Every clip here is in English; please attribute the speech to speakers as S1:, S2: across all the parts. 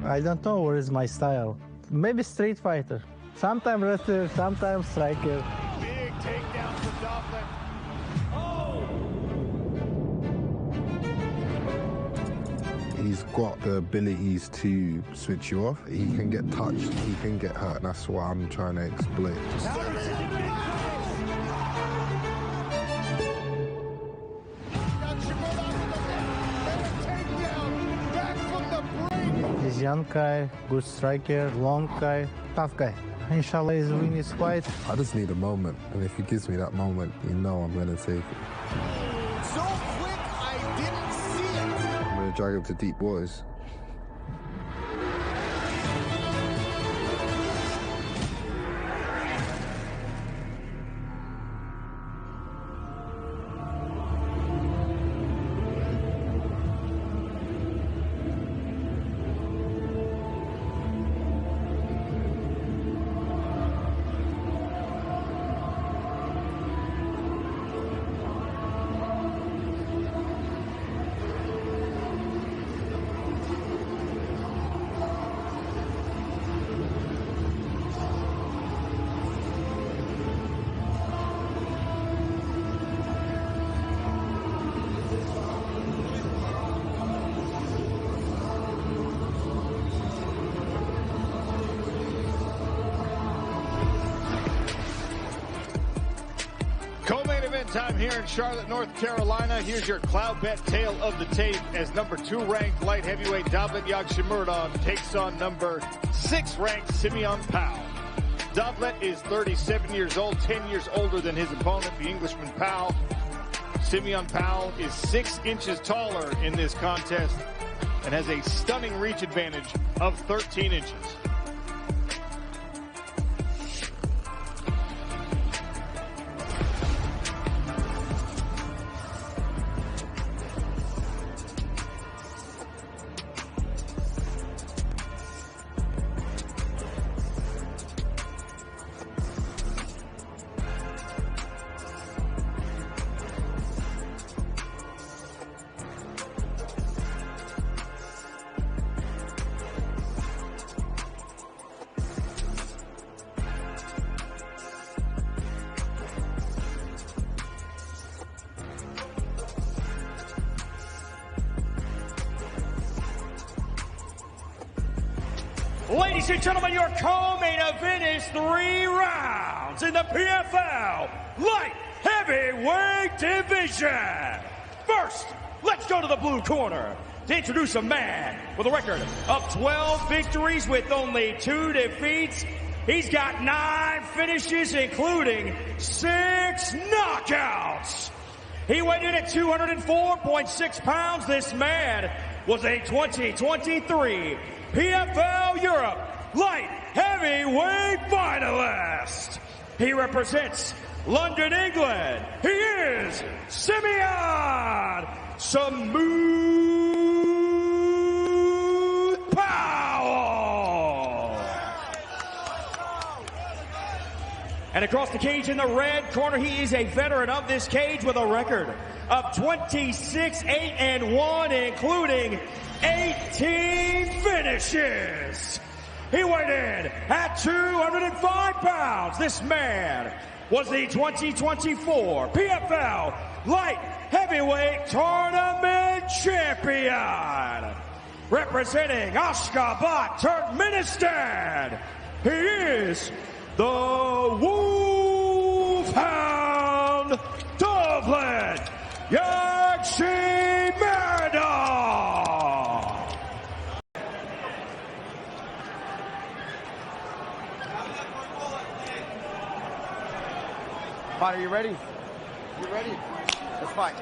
S1: I don't know what is my style. Maybe street fighter. Sometimes wrestler, sometimes striker.
S2: Big takedown for Dovlet.
S3: He's got the abilities to switch you off. He can get touched, he can get hurt. That's what I'm trying to exploit.
S1: He's young guy, good striker, long guy, tough guy. Inshallah, he's win his fight.
S3: I just need a moment, and if he gives me that moment, you know I'm gonna take it.
S2: So quick, I didn't see it.
S3: I'm gonna drag him to deep waters.
S2: Co-main event time here in Charlotte, North Carolina. Here's your cloud bet tail of the tape as number 2 ranked light heavyweight Довлетжан Ягшимурадов takes on number 6 ranked СИМЕОN. Dovlet is 37 years old, 10 years older than his opponent, the Englishman Powell. СИМЕОN is 6 inches taller in this contest and has a stunning reach advantage of 13 inches.
S4: Ladies and gentlemen, your co-main event is 3 rounds in the PFL Light Heavyweight Division. First, let's go to the blue corner to introduce a man with a record of 12 victories with only 2 defeats. He's got 9 finishes, including 6 knockouts. He weighed in at 204.6 pounds. This man was a 2023 PFL Europe Light Heavyweight finalist. He represents London, England. He is СИМЕОN Smooth Powell. And across the cage in the red corner, he is a veteran of this cage with a record of 26-8-1, including 18 finishes. He weighed in at 205 pounds. This man was the 2024 PFL Light Heavyweight Tournament Champion. Representing Ashgabat, Turkmenistan, he is the Wolfhound Довлетжан Ягшимурадов.
S5: Fight, are you ready? You ready? Let's fight.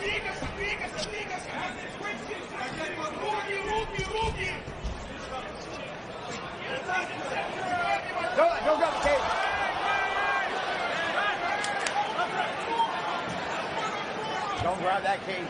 S5: Don't grab the cage. Don't grab that cage.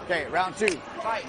S5: Okay, round 2. Fight.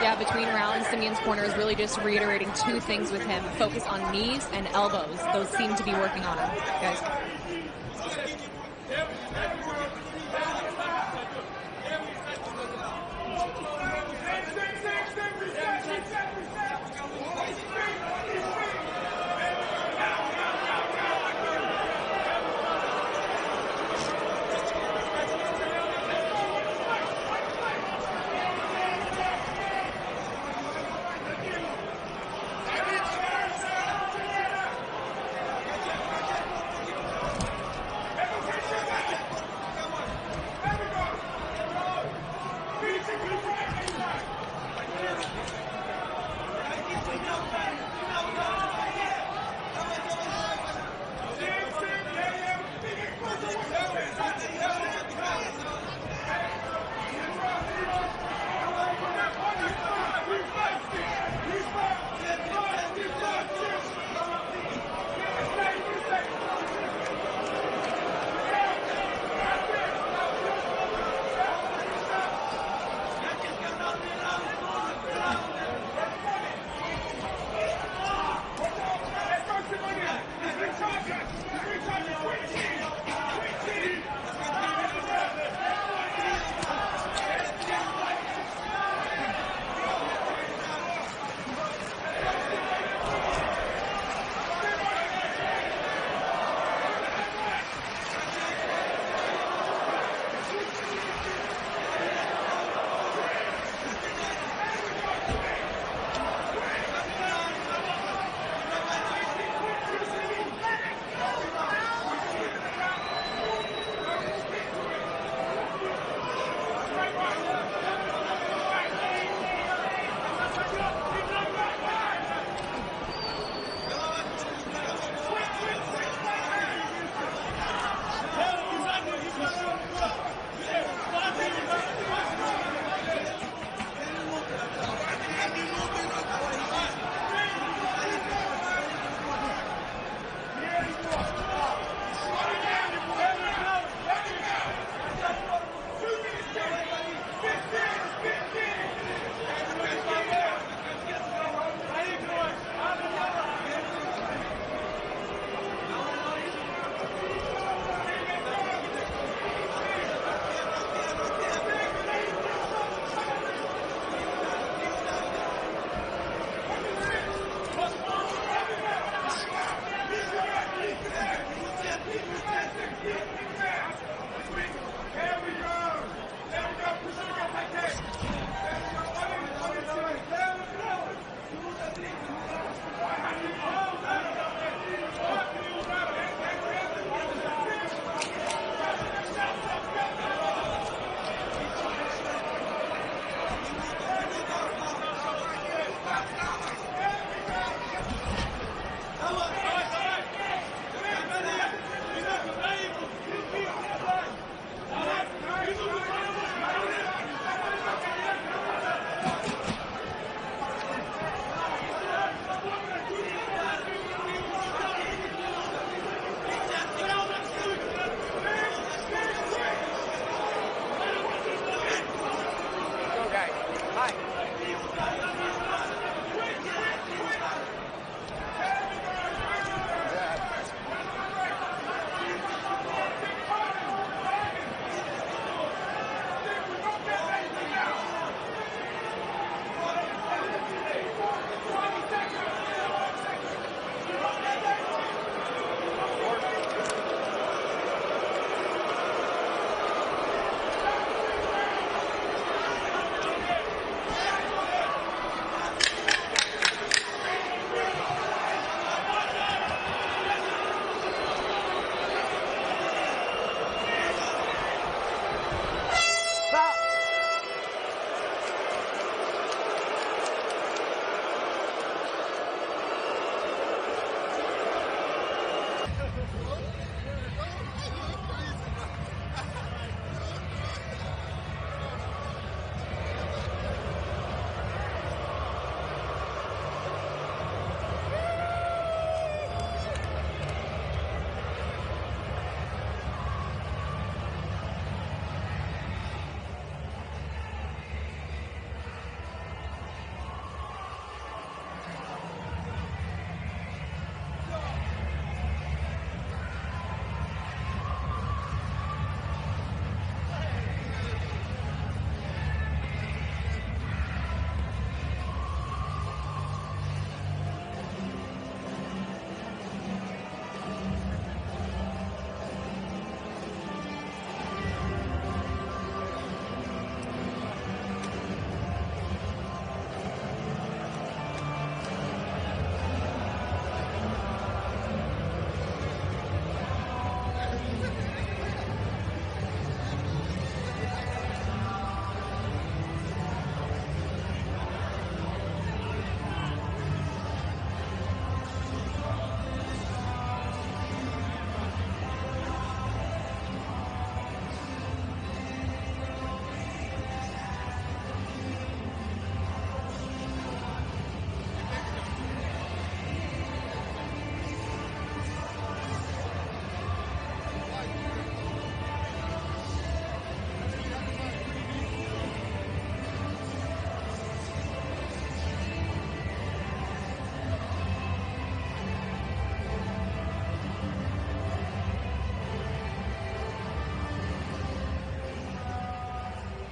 S6: Yeah, between rounds, Simeon's corner is really just reiterating two things with him. Focus on knees and elbows. Those seem to be working on him, guys.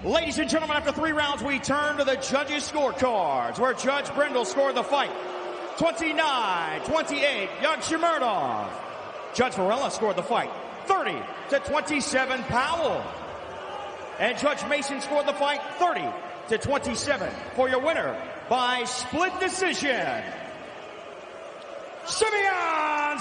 S4: Ladies and gentlemen, after 3 rounds, we turn to the judges' scorecards, where Judge Brindle scored the fight 29-28, Ягшимурадов. Judge Varela scored the fight 30-27, Powell. And Judge Mason scored the fight 30-27 for your winner by split decision, СИМЕОN.